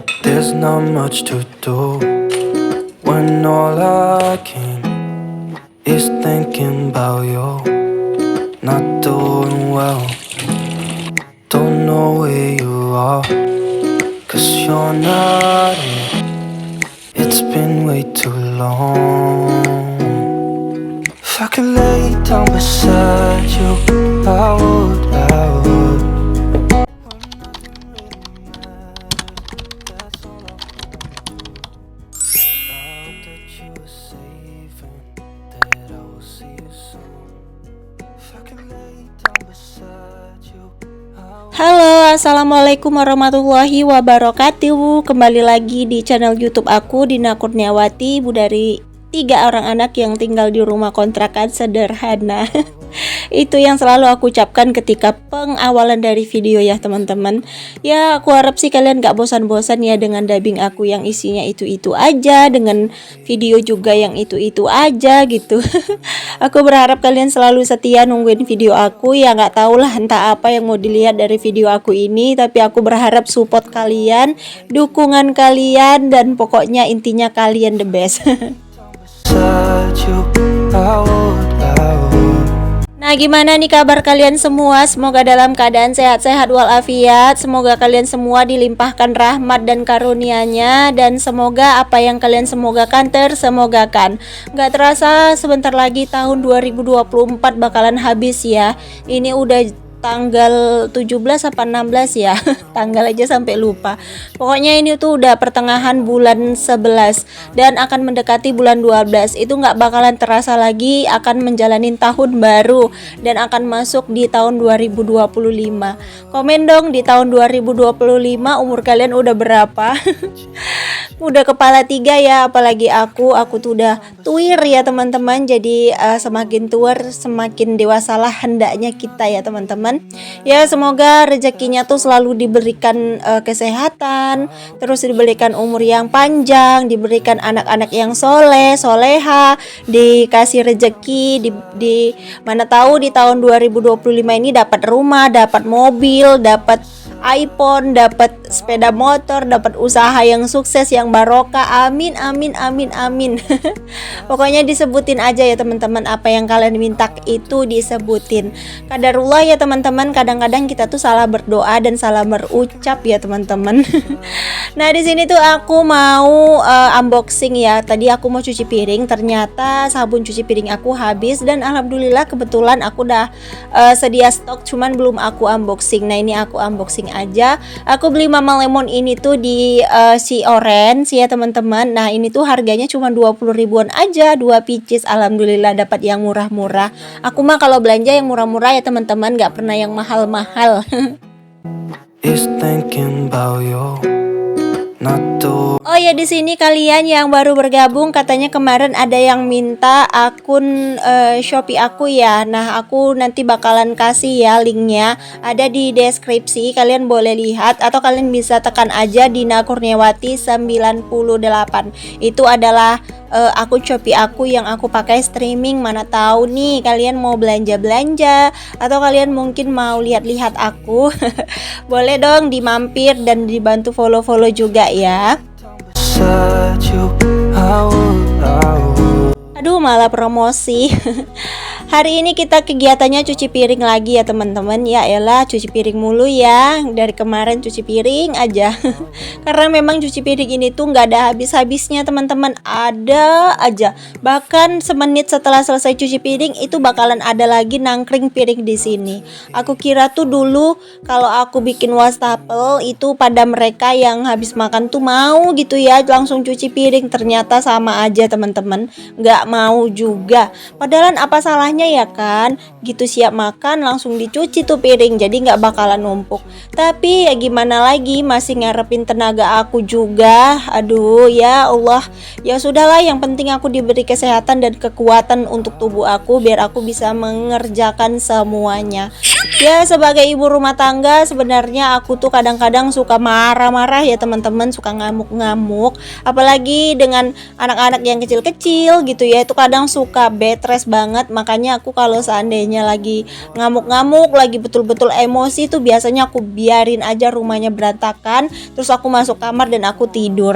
There's not much to do when all I can is thinking about you. Not doing well, don't know where you are, 'cause you're not here. It's been way too long. If I could lay down beside you, I would, I would. Halo, assalamualaikum warahmatullahi wabarakatuh. Kembali lagi di channel YouTube aku, Dina Kurniawati, ibu dari 3 orang anak yang tinggal di rumah kontrakan sederhana. Itu yang selalu aku ucapkan ketika pengawalan dari video ya teman-teman. Ya aku harap sih kalian gak bosan-bosan ya dengan dubbing aku yang isinya itu-itu aja, dengan video juga yang itu-itu aja gitu. Aku berharap kalian selalu setia nungguin video aku. Ya gak tahulah entah apa yang mau dilihat dari video aku ini, tapi aku berharap support kalian, dukungan kalian, dan pokoknya intinya kalian the best. Nah gimana nih kabar kalian semua? Semoga dalam keadaan sehat-sehat walafiat. Semoga kalian semua dilimpahkan rahmat dan karunia-Nya, dan semoga apa yang kalian semogakan tersemogakan. Gak terasa sebentar lagi tahun 2024 bakalan habis ya. Ini udah tanggal 17 apa 16 ya. Tanggal aja sampai lupa. Pokoknya ini tuh udah pertengahan bulan 11 dan akan mendekati bulan 12. Itu nggak bakalan terasa lagi akan menjalani tahun baru dan akan masuk di tahun 2025. Komen dong di tahun 2025 umur kalian udah berapa? Udah kepala 3 ya, apalagi aku tuh udah tuir ya teman-teman. Jadi semakin tuir semakin dewasalah hendaknya kita ya teman-teman. Ya semoga rezekinya tuh selalu diberikan kesehatan, terus diberikan umur yang panjang, diberikan anak-anak yang soleh, soleha, dikasih rezeki di mana tahu di tahun 2025 ini dapat rumah, dapat mobil, dapat iPhone, dapat sepeda motor, dapat usaha yang sukses, yang barokah. Amin, amin, amin, amin. Pokoknya disebutin aja ya teman-teman, apa yang kalian minta itu disebutin. Qadarullah ya teman-teman, kadang-kadang kita tuh salah berdoa dan salah berucap ya teman-teman. Nah di sini tuh aku mau unboxing ya. Tadi aku mau cuci piring, ternyata sabun cuci piring aku habis, dan alhamdulillah kebetulan aku udah sedia stok, cuman belum aku unboxing. Nah ini aku unboxing aja. Aku beli Mama Lemon ini tuh di si Orange ya teman-teman. Nah ini tuh harganya cuma 20 ribuan aja, 2 pieces. Alhamdulillah dapat yang murah-murah. Aku mah kalau belanja yang murah-murah ya teman-teman, gak pernah yang mahal-mahal. Is thinking about you. Oh ya, di sini kalian yang baru bergabung, katanya kemarin ada yang minta akun Shopee aku ya. Nah aku nanti bakalan kasih ya linknya, ada di deskripsi, kalian boleh lihat atau kalian bisa tekan aja Dina Kurniawati 98. Itu adalah akun Shopee aku yang aku pakai streaming. Mana tahu nih kalian mau belanja-belanja atau kalian mungkin mau lihat-lihat aku. Boleh dong dimampir dan dibantu follow-follow juga ya. Aduh malah promosi. Hari ini kita kegiatannya cuci piring lagi ya teman-teman. Ya elah cuci piring mulu ya, dari kemarin cuci piring aja. Karena memang cuci piring ini tuh nggak ada habis-habisnya teman-teman, ada aja. Bahkan semenit setelah selesai cuci piring itu bakalan ada lagi nangkring piring di sini. Aku kira tuh dulu kalau aku bikin wastafel itu pada mereka yang habis makan tuh mau gitu ya langsung cuci piring, ternyata sama aja teman-teman, nggak mau juga. Padahal apa salahnya ya kan, gitu siap makan langsung dicuci tuh piring, jadi nggak bakalan numpuk. Tapi ya gimana lagi, masih ngarepin tenaga aku juga. Aduh ya Allah, ya sudahlah, yang penting aku diberi kesehatan dan kekuatan untuk tubuh aku biar aku bisa mengerjakan semuanya. Ya sebagai ibu rumah tangga sebenarnya aku tuh kadang-kadang suka marah-marah ya teman-teman, suka ngamuk-ngamuk, apalagi dengan anak-anak yang kecil-kecil gitu ya, itu kadang suka bad stress banget. Makanya biasanya aku kalau seandainya lagi ngamuk-ngamuk, lagi betul-betul emosi tuh biasanya aku biarin aja rumahnya berantakan, terus aku masuk kamar dan aku tidur.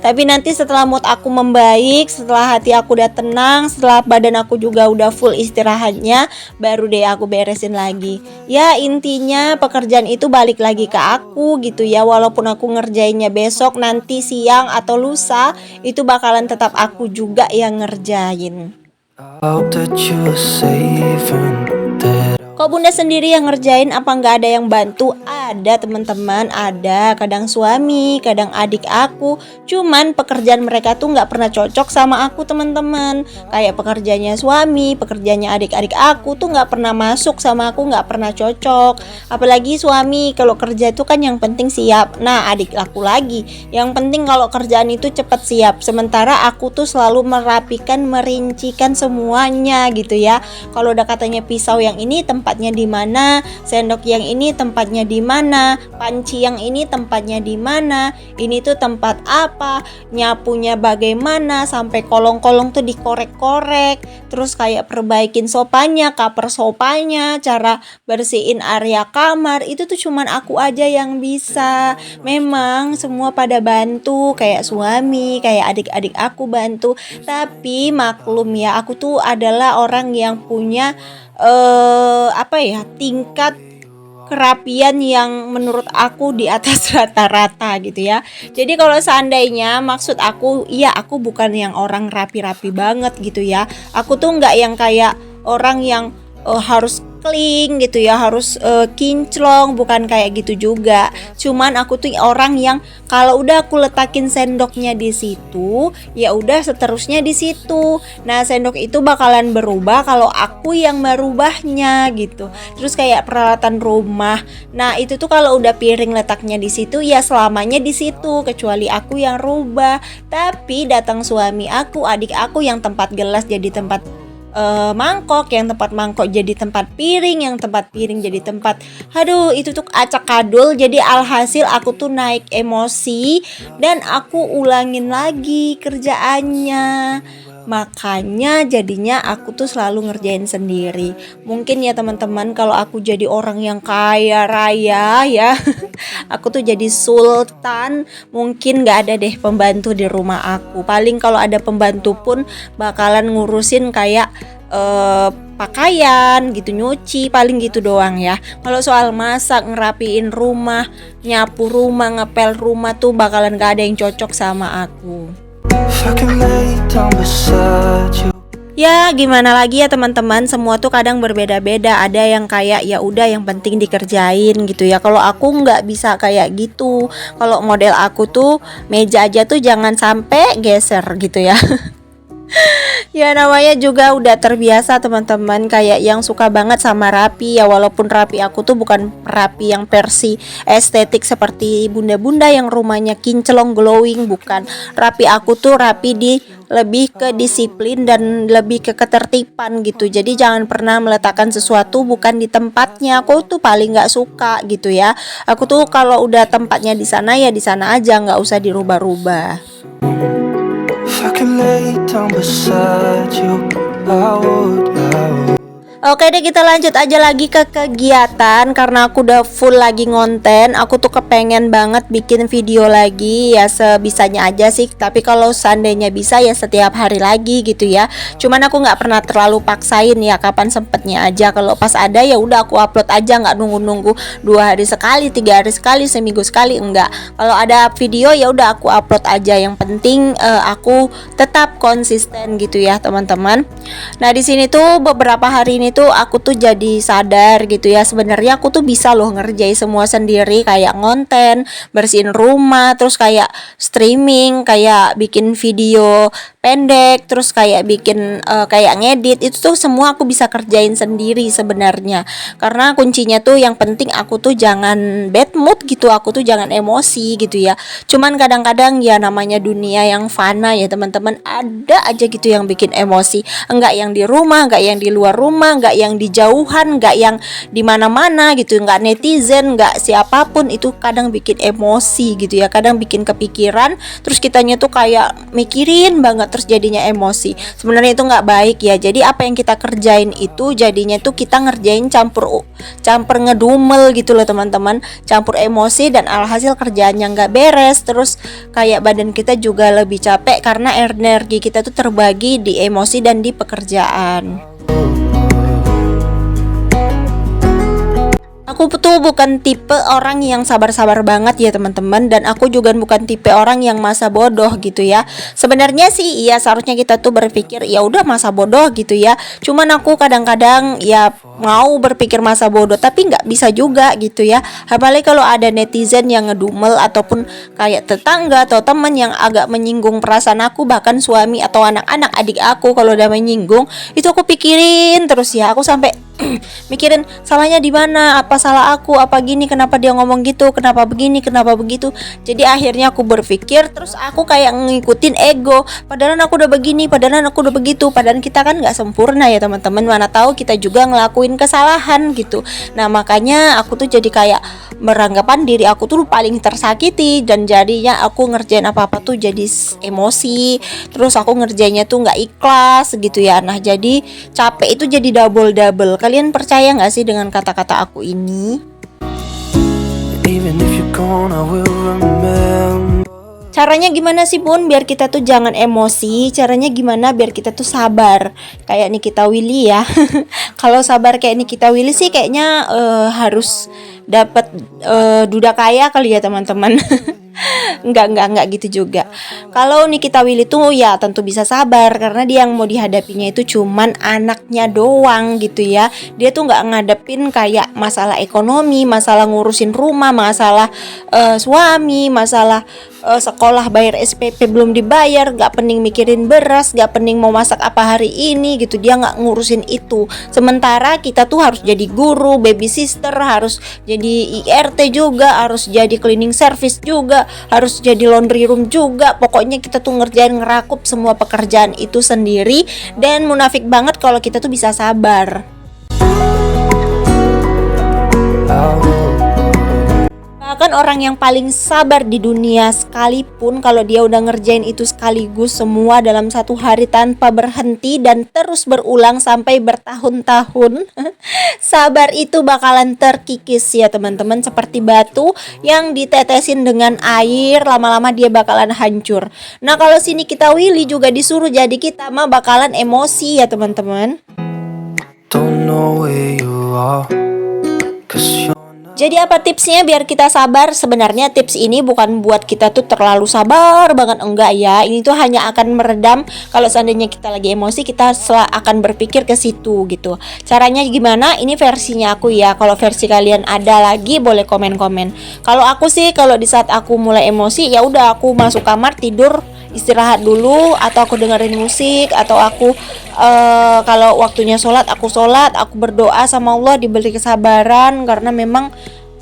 Tapi nanti setelah mood aku membaik, setelah hati aku udah tenang, setelah badan aku juga udah full istirahatnya, baru deh aku beresin lagi. Ya intinya pekerjaan itu balik lagi ke aku gitu ya. Walaupun aku ngerjainnya besok, nanti siang atau lusa, itu bakalan tetap aku juga yang ngerjain. I hope that you are safe and that Kok bunda sendiri yang ngerjain, apa nggak ada yang bantu? Ada teman-teman, ada. Kadang suami, kadang adik aku. Cuman pekerjaan mereka tuh nggak pernah cocok sama aku teman-teman. Kayak pekerjaannya suami, pekerjaannya adik-adik aku tuh nggak pernah masuk sama aku, nggak pernah cocok. Apalagi suami kalau kerja itu kan yang penting siap. Nah adik aku lagi, yang penting kalau kerjaan itu cepat siap. Sementara aku tuh selalu merapikan, merincikan semuanya gitu ya. Kalau udah katanya pisau yang ini tempatnya di mana, sendok yang ini tempatnya di mana, panci yang ini tempatnya di mana, ini tuh tempat apa, nyapunya bagaimana, sampai kolong-kolong tuh dikorek-korek, terus kayak perbaikin sofanya, cover sofanya, cara bersihin area kamar, itu tuh cuman aku aja yang bisa. Memang semua pada bantu, kayak suami, kayak adik-adik aku bantu, tapi maklum ya, aku tuh adalah orang yang punya tingkat kerapian yang menurut aku di atas rata-rata gitu ya. Jadi kalau seandainya maksud aku, iya aku bukan yang orang rapi-rapi banget gitu ya. Aku tuh nggak yang kayak orang yang harus clean gitu ya, harus kinclong, bukan kayak gitu juga. Cuman aku tuh orang yang kalau udah aku letakin sendoknya di situ, ya udah seterusnya di situ. Nah, sendok itu bakalan berubah kalau aku yang merubahnya gitu. Terus kayak peralatan rumah. Nah, itu tuh kalau udah piring letaknya di situ ya selamanya di situ, kecuali aku yang rubah. Tapi datang suami aku, adik aku yang tempat gelas jadi tempat mangkok, yang tempat mangkok jadi tempat piring, yang tempat piring jadi tempat, aduh itu tuh acak kadul. Jadi alhasil aku tuh naik emosi dan aku ulangin lagi kerjaannya. Makanya jadinya aku tuh selalu ngerjain sendiri. Mungkin ya teman-teman, kalau aku jadi orang yang kaya raya ya aku tuh jadi sultan, mungkin gak ada deh pembantu di rumah aku. Paling kalau ada pembantu pun bakalan ngurusin kayak pakaian gitu, nyuci, paling gitu doang ya. Kalau soal masak, ngerapiin rumah, nyapu rumah, ngepel rumah tuh bakalan gak ada yang cocok sama aku. if I can lay down beside you. Ya gimana lagi ya teman-teman, semua tuh kadang berbeda-beda. Ada yang kayak ya udah yang penting dikerjain gitu ya. Kalau aku nggak bisa kayak gitu. Kalau model aku tuh meja aja tuh jangan sampai geser gitu ya. Ya namanya juga udah terbiasa teman-teman, kayak yang suka banget sama rapi ya. Walaupun rapi aku tuh bukan rapi yang versi estetik seperti bunda-bunda yang rumahnya kinclong glowing, bukan. Rapi aku tuh rapi di lebih ke disiplin dan lebih ke ketertiban gitu. Jadi jangan pernah meletakkan sesuatu bukan di tempatnya. Aku tuh paling nggak suka gitu ya. Aku tuh kalau udah tempatnya di sana ya di sana aja, nggak usah dirubah-rubah. If I can lay down beside you, I would. Oke deh, kita lanjut aja lagi ke kegiatan. Karena aku udah full lagi ngonten, aku tuh kepengen banget bikin video lagi. Ya sebisanya aja sih, tapi kalau seandainya bisa ya setiap hari lagi gitu ya. Cuman aku gak pernah terlalu paksain ya, kapan sempetnya aja. Kalau pas ada ya udah aku upload aja, gak nunggu-nunggu 2 hari sekali, 3 hari sekali, seminggu sekali, enggak. Kalau ada video ya udah aku upload aja. Yang penting aku tetap konsisten gitu ya teman-teman. Nah di sini tuh beberapa hari ini tuh aku tuh jadi sadar gitu ya, sebenarnya aku tuh bisa loh ngerjain semua sendiri, kayak ngonten, bersihin rumah, terus kayak streaming, kayak bikin video pendek, terus kayak bikin kayak ngedit, itu tuh semua aku bisa kerjain sendiri sebenarnya. Karena kuncinya tuh yang penting aku tuh jangan bad mood gitu, aku tuh jangan emosi gitu ya. Cuman kadang-kadang ya namanya dunia yang fana ya teman-teman, ada aja gitu yang bikin emosi, enggak yang di rumah, enggak yang di luar rumah, nggak yang di jauhan, nggak yang di mana-mana gitu, nggak netizen, nggak siapapun. Itu kadang bikin emosi gitu ya, kadang bikin kepikiran, terus kitanya tuh kayak mikirin banget, terus jadinya emosi. Sebenarnya itu nggak baik ya. Jadi apa yang kita kerjain itu jadinya tuh kita ngerjain campur ngedumel gitu loh teman-teman, campur emosi, dan alhasil kerjaannya nggak beres. Terus kayak badan kita juga lebih capek karena energi kita tuh terbagi di emosi dan di pekerjaan. Aku tuh bukan tipe orang yang sabar-sabar banget ya teman-teman, dan aku juga bukan tipe orang yang masa bodoh gitu ya. Sebenarnya sih iya, seharusnya kita tuh berpikir ya udah masa bodoh gitu ya. Cuman aku kadang-kadang ya mau berpikir masa bodoh, tapi nggak bisa juga gitu ya. Apalagi kalau ada netizen yang ngedumel, ataupun kayak tetangga atau teman yang agak menyinggung perasaan aku, bahkan suami atau anak-anak adik aku kalau udah menyinggung, itu aku pikirin terus ya. Aku sampai mikirin salahnya di mana, apa salah aku, apa gini, kenapa dia ngomong gitu, kenapa begini, kenapa begitu. Jadi akhirnya aku berpikir, terus aku kayak ngikutin ego, padahal aku udah begini, padahal aku udah begitu. Padahal kita kan nggak sempurna ya teman-teman, mana tahu kita juga ngelakuin kesalahan gitu. Nah makanya aku tuh jadi kayak beranggapan diri aku tuh paling tersakiti, dan jadinya aku ngerjain apa-apa tuh jadi emosi, terus aku ngerjainnya tuh nggak ikhlas gitu ya. Nah jadi capek itu jadi double. Kalian percaya nggak sih dengan kata-kata aku ini? Even if you're gone, I will remember. Caranya gimana sih Bun biar kita tuh jangan emosi? Caranya gimana biar kita tuh sabar? Kayak Nikita Willy ya. Kalau sabar kayak Nikita Willy sih kayaknya harus dapat duda kaya kali ya teman-teman. Enggak gitu juga. Kalau Nikita Willy tuh ya tentu bisa sabar, karena dia yang mau dihadapinya itu cuman anaknya doang gitu ya. Dia tuh nggak ngadepin kayak masalah ekonomi, masalah ngurusin rumah, masalah suami, masalah sekolah bayar SPP belum dibayar, nggak pening mikirin beras, nggak pening mau masak apa hari ini gitu. Dia nggak ngurusin itu. Sementara kita tuh harus jadi guru, baby sister, harus jadi IRT juga, harus jadi cleaning service juga, harus jadi laundry room juga. Pokoknya kita tuh ngerakup semua pekerjaan itu sendiri. Dan munafik banget kalau kita tuh bisa sabar. Bahkan orang yang paling sabar di dunia sekalipun, kalau dia udah ngerjain itu sekaligus semua dalam satu hari tanpa berhenti dan terus berulang sampai bertahun-tahun, sabar itu bakalan terkikis ya teman-teman, seperti batu yang ditetesin dengan air, lama-lama dia bakalan hancur. Nah kalau sini kita Willy juga disuruh jadi kita mah bakalan emosi ya teman-teman. Don't know where you are, 'cause you're Jadi apa tipsnya biar kita sabar? Sebenarnya tips ini bukan buat kita tuh terlalu sabar banget, enggak ya. Ini tuh hanya akan meredam kalau seandainya kita lagi emosi, kita akan berpikir ke situ gitu. Caranya gimana? Ini versinya aku ya. Kalau versi kalian ada lagi boleh komen-komen. Kalau aku sih kalau di saat aku mulai emosi ya udah aku masuk kamar tidur, istirahat dulu, atau aku dengerin musik, atau aku kalau waktunya sholat, aku berdoa sama Allah diberi kesabaran, karena memang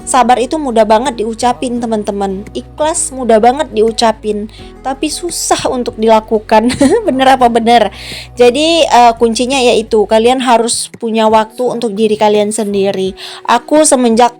sabar itu mudah banget diucapin teman-teman, ikhlas mudah banget diucapin, tapi susah untuk dilakukan. Bener apa bener? Jadi kuncinya yaitu kalian harus punya waktu untuk diri kalian sendiri. Aku semenjak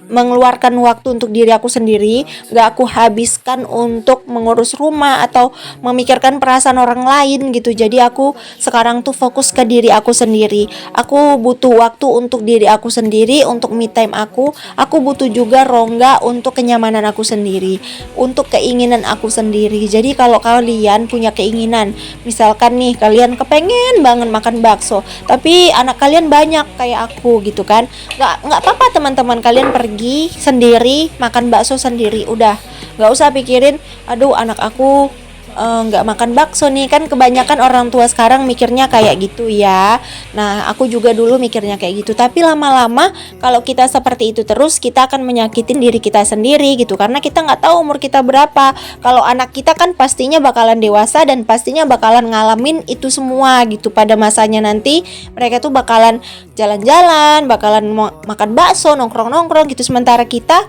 mengeluarkan waktu untuk diri aku sendiri, gak aku habiskan untuk mengurus rumah atau memikirkan perasaan orang lain gitu. Jadi aku sekarang tuh fokus ke diri aku sendiri. Aku butuh waktu untuk diri aku sendiri, untuk me time aku butuh juga rongga untuk kenyamanan aku sendiri, untuk keinginan aku sendiri. Jadi kalau kalian punya keinginan, misalkan nih kalian kepengen banget makan bakso, tapi anak kalian banyak kayak aku gitu kan, nggak apa-apa teman-teman, kalian pergi sendiri makan bakso sendiri, udah nggak usah pikirin aduh anak aku nggak makan bakso nih. Kan kebanyakan orang tua sekarang mikirnya kayak gitu ya. Nah aku juga dulu mikirnya kayak gitu, tapi lama-lama kalau kita seperti itu terus, kita akan menyakitin diri kita sendiri gitu, karena kita nggak tahu umur kita berapa. Kalau anak kita kan pastinya bakalan dewasa dan pastinya bakalan ngalamin itu semua gitu. Pada masanya nanti mereka tuh bakalan jalan-jalan, bakalan makan bakso, nongkrong-nongkrong gitu, sementara kita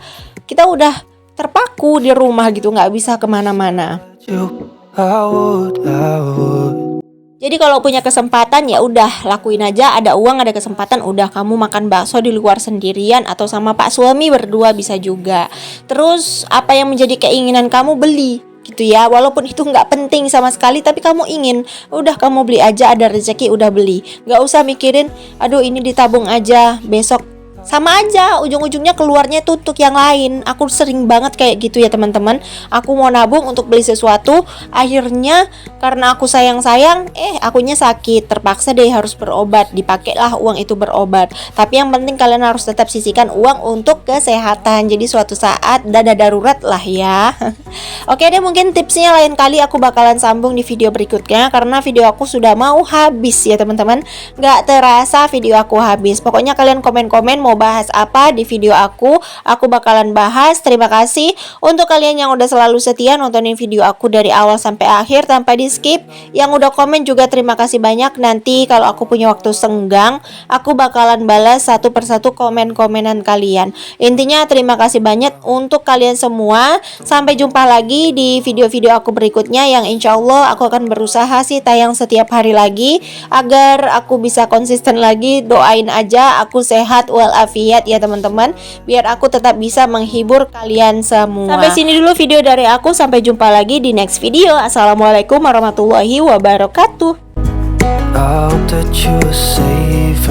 udah terpaku di rumah gitu, nggak bisa kemana-mana. you. I would. Jadi kalau punya kesempatan ya udah lakuin aja, ada uang, ada kesempatan, udah kamu makan bakso di luar sendirian atau sama Pak suami berdua bisa juga. Terus apa yang menjadi keinginan kamu beli gitu ya, walaupun itu nggak penting sama sekali tapi kamu ingin, udah kamu beli aja, ada rezeki udah beli, nggak usah mikirin aduh ini ditabung aja besok, sama aja ujung-ujungnya keluarnya tuh untuk yang lain. Aku sering banget kayak gitu ya teman-teman, aku mau nabung untuk beli sesuatu, akhirnya karena aku sayang-sayang akunya sakit, terpaksa deh harus berobat, dipakailah uang itu berobat. Tapi yang penting kalian harus tetap sisihkan uang untuk kesehatan, jadi suatu saat dana darurat lah ya. Oke deh, mungkin tipsnya lain kali aku bakalan sambung di video berikutnya, karena video aku sudah mau habis ya teman-teman. Gak terasa video aku habis. Pokoknya kalian komen-komen mau bahas apa di video aku bakalan bahas. Terima kasih untuk kalian yang udah selalu setia nontonin video aku dari awal sampai akhir tanpa di skip. Yang udah komen juga terima kasih banyak. Nanti kalau aku punya waktu senggang, aku bakalan balas satu persatu komen-komenan kalian. Intinya terima kasih banyak untuk kalian semua. Sampai jumpa lagi di video-video aku berikutnya, yang insya Allah aku akan berusaha sih tayang setiap hari lagi agar aku bisa konsisten lagi. Doain aja aku sehat walafiat ya teman-teman, biar aku tetap bisa menghibur kalian semua. Sampai sini dulu video dari aku, sampai jumpa lagi di next video. Assalamualaikum warahmatullahi wabarakatuh. I hope that you are safe